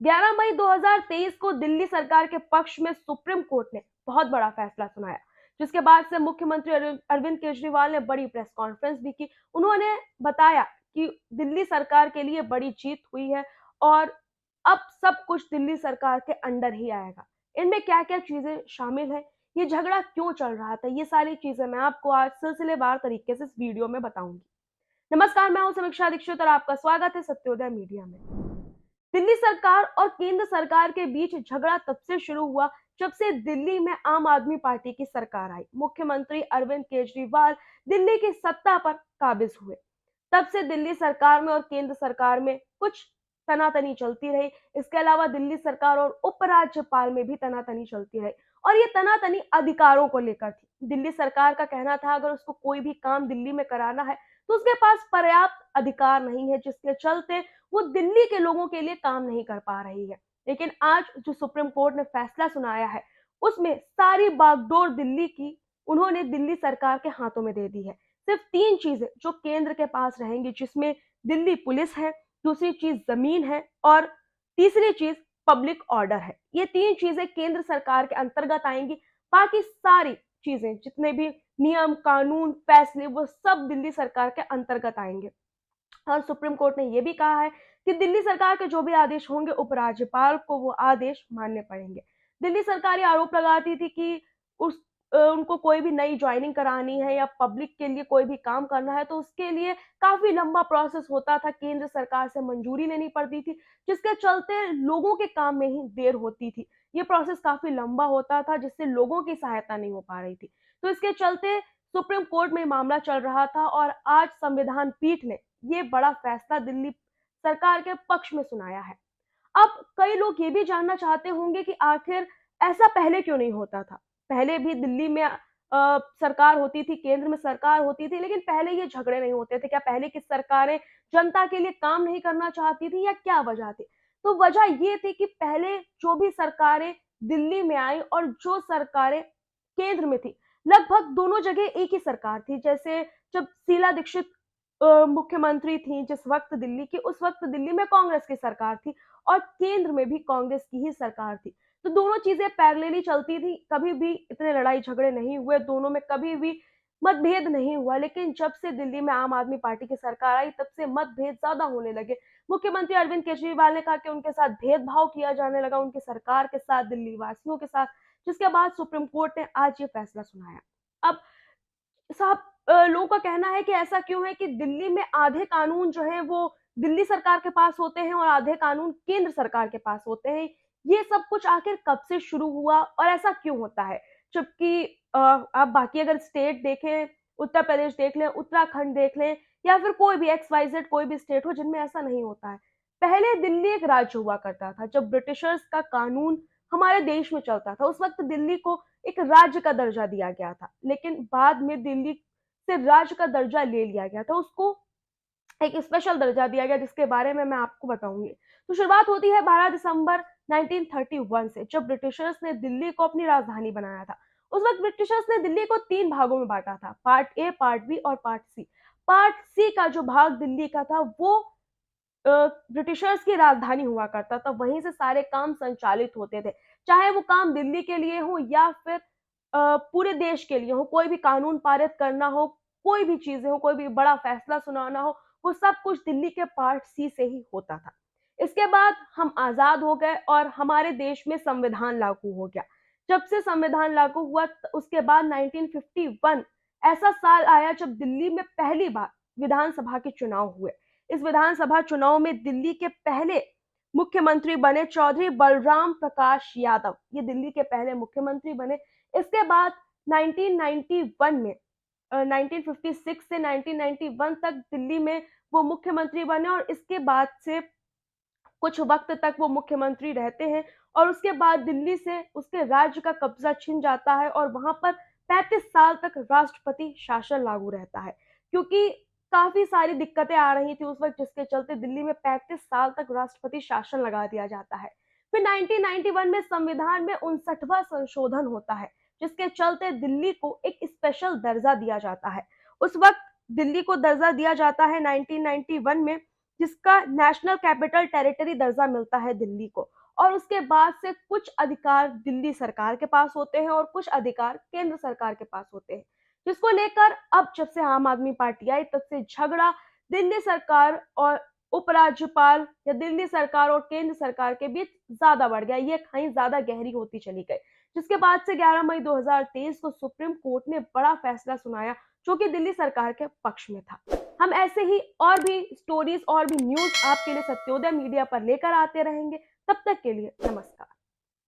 11 मई 2023 को दिल्ली सरकार के पक्ष में सुप्रीम कोर्ट ने बहुत बड़ा फैसला सुनाया, जिसके बाद से मुख्यमंत्री अरविंद केजरीवाल ने बड़ी प्रेस कॉन्फ्रेंस भी की। उन्होंने बताया कि दिल्ली सरकार के लिए बड़ी जीत हुई है और अब सब कुछ दिल्ली सरकार के अंडर ही आएगा। इनमें क्या-क्या चीजें शामिल है, ये झगड़ा क्यों चल रहा था, ये सारी चीजें मैं आपको आज सिलसिलेवार तरीके से इस वीडियो में बताऊंगी। नमस्कार, मैं हूं समीक्षा दीक्षित और आपका स्वागत है सत्योदय मीडिया में। दिल्ली सरकार और केंद्र सरकार के बीच झगड़ा तब से शुरू हुआ जब से दिल्ली में आम आदमी पार्टी की सरकार आई। मुख्यमंत्री अरविंद केजरीवाल दिल्ली की सत्ता पर काबिज हुए। तब से दिल्ली सरकार में और केंद्र सरकार में कुछ तनातनी चलती रही। इसके अलावा दिल्ली सरकार और उपराज्यपाल में भी तनातनी चलती रही और ये तनातनी अधिकारों को लेकर थी। दिल्ली सरकार का कहना था अगर उसको कोई भी काम दिल्ली में कराना है तो उसके पास पर्याप्त अधिकार नहीं है, जिसके चलते वो दिल्ली के लोगों के लिए काम नहीं कर पा रही है। लेकिन आज जो सुप्रीम कोर्ट ने फैसला सुनाया है उसमें सारी बागडोर दिल्ली की उन्होंने दिल्ली सरकार के हाथों में दे दी है। सिर्फ 3 चीजें जो केंद्र के पास रहेंगी, जिसमें दिल्ली पुलिस है, दूसरी चीज जमीन है और तीसरी चीज पब्लिक ऑर्डर है। ये 3 चीजें केंद्र सरकार के अंतर्गत आएंगी। बाकी सारी चीजें, जितने भी नियम, कानून, फैसले, वो सब दिल्ली सरकार के अंतर्गत आएंगे। और सुप्रीम कोर्ट ने यह भी कहा है कि दिल्ली सरकार के जो भी आदेश होंगे उपराज्यपाल को वो आदेश मानने पड़ेंगे। दिल्ली सरकार ये आरोप लगाती थी कि उनको कोई भी नई ज्वाइनिंग करानी है या पब्लिक के लिए कोई भी काम करना है तो उसके लिए काफी लंबा प्रोसेस होता था, केंद्र सरकार से मंजूरी लेनी पड़ती थी, जिसके चलते लोगों के काम में ही देर होती थी। ये प्रोसेस काफी लंबा होता था, जिससे लोगों की सहायता नहीं हो पा रही थी। तो इसके चलते सुप्रीम कोर्ट में मामला चल रहा था और आज संविधान पीठ ने ये बड़ा फैसला दिल्ली सरकार के पक्ष में सुनाया है। अब कई लोग ये भी जानना चाहते होंगे कि आखिर ऐसा पहले क्यों नहीं होता था। पहले भी दिल्ली में सरकार होती थी, केंद्र में सरकार होती थी, लेकिन पहले ये झगड़े नहीं होते थे। क्या पहले की सरकारें जनता के लिए काम नहीं करना चाहती थी या क्या वजह थी? तो वजह ये थी कि पहले जो भी सरकारें दिल्ली में आई और जो सरकारें केंद्र में थी, लगभग दोनों जगह एक ही सरकार थी। जैसे जब शीला दीक्षित मुख्यमंत्री थी जिस वक्त दिल्ली की, उस वक्त दिल्ली में कांग्रेस की सरकार थी और केंद्र में भी कांग्रेस की ही सरकार थी। तो दोनों चीजें पैरेलली चलती थी, कभी भी इतने लड़ाई झगड़े नहीं हुए, दोनों में कभी भी मतभेद नहीं हुआ। लेकिन जब से दिल्ली में आम आदमी पार्टी की सरकार आई तब से मतभेद ज्यादा होने लगे। मुख्यमंत्री अरविंद केजरीवाल ने कहा कि उनके साथ भेदभाव किया जाने लगा, उनकी सरकार के साथ, दिल्ली वासियों के साथ, जिसके बाद सुप्रीम कोर्ट ने आज ये फैसला सुनाया। अब साहब, लोगों का कहना है कि ऐसा क्यों है कि दिल्ली में आधे कानून जो है वो दिल्ली सरकार के पास होते हैं और आधे कानून केंद्र सरकार के पास होते हैं। ये सब कुछ आखिर कब से शुरू हुआ और ऐसा क्यों होता है? जबकि आप बाकी अगर स्टेट देखें, उत्तर प्रदेश देख लें, उत्तराखंड देख लें या फिर कोई भी एक्स वाई जेड कोई भी स्टेट हो जिनमें ऐसा नहीं होता है। पहले दिल्ली एक राज्य हुआ करता था। जब ब्रिटिशर्स का कानून हमारे देश में चलता था उस वक्त दिल्ली को एक राज्य का दर्जा दिया गया था, लेकिन बाद में दिल्ली से राज्य का दर्जा ले लिया गया था, उसको एक स्पेशल दर्जा दिया गया जिसके बारे में मैं आपको बताऊंगी। तो शुरुआत होती है 12 दिसंबर 1931 से, जब ब्रिटिशर्स ने दिल्ली को अपनी राजधानी बनाया था। उस वक्त ब्रिटिशर्स ने दिल्ली को 3 भागों में बांटा था, पार्ट ए, पार्ट बी और पार्ट सी। पार्ट सी का जो भाग दिल्ली का था वो ब्रिटिशर्स की राजधानी हुआ करता था, वहीं से सारे काम संचालित होते थे, चाहे वो काम दिल्ली के लिए हो या फिर पूरे देश के लिए हो। कोई भी कानून पारित करना हो, कोई भी चीजें हो, कोई भी बड़ा फैसला सुनाना हो, वो सब कुछ दिल्ली के पार्ट सी से ही होता था। इसके बाद हम आजाद हो गए और हमारे देश में संविधान लागू हो गया। जब से संविधान लागू हुआ उसके बाद 1951 ऐसा साल आया जब दिल्ली में पहली बार विधानसभा के चुनाव हुए। इस विधानसभा चुनाव में दिल्ली के पहले मुख्यमंत्री बने चौधरी बलराम प्रकाश यादव। ये दिल्ली के पहले मुख्यमंत्री बने। इसके बाद 1991 में 1956 से 1991 तक दिल्ली में वो मुख्यमंत्री बने और इसके बाद से कुछ वक्त तक वो मुख्यमंत्री रहते हैं और उसके बाद दिल्ली से उसके राज्य का कब्जा छिन जाता है और वहां पर 35 साल तक राष्ट्रपति शासन लागू रहता है, क्योंकि काफी सारी दिक्कतें आ रही थी उस वक्त, जिसके चलते दिल्ली में 35 साल तक राष्ट्रपति शासन लगा दिया जाता है। फिर 1991 में संविधान में 59वां संशोधन होता है, जिसके चलते दिल्ली को एक स्पेशल दर्जा दिया जाता है। उस वक्त दिल्ली को दर्जा दिया जाता है 1991 में, जिसका नेशनल कैपिटल टेरिटरी दर्जा मिलता है दिल्ली को, और उसके बाद से कुछ अधिकार दिल्ली सरकार के पास होते हैं और कुछ अधिकार केंद्र सरकार के पास होते हैं, जिसको लेकर अब जब से आम आदमी पार्टी आई तब से झगड़ा दिल्ली सरकार और उपराज्यपाल या दिल्ली सरकार और केंद्र सरकार के बीच ज्यादा बढ़ गया, ये कहीं ज्यादा गहरी होती चली गई, जिसके बाद से 11 मई 2023 को सुप्रीम कोर्ट ने बड़ा फैसला सुनाया जो कि दिल्ली सरकार के पक्ष में था। हम ऐसे ही और भी स्टोरीज और भी न्यूज आपके लिए सत्योदय मीडिया पर लेकर आते रहेंगे। तब तक के लिए नमस्कार।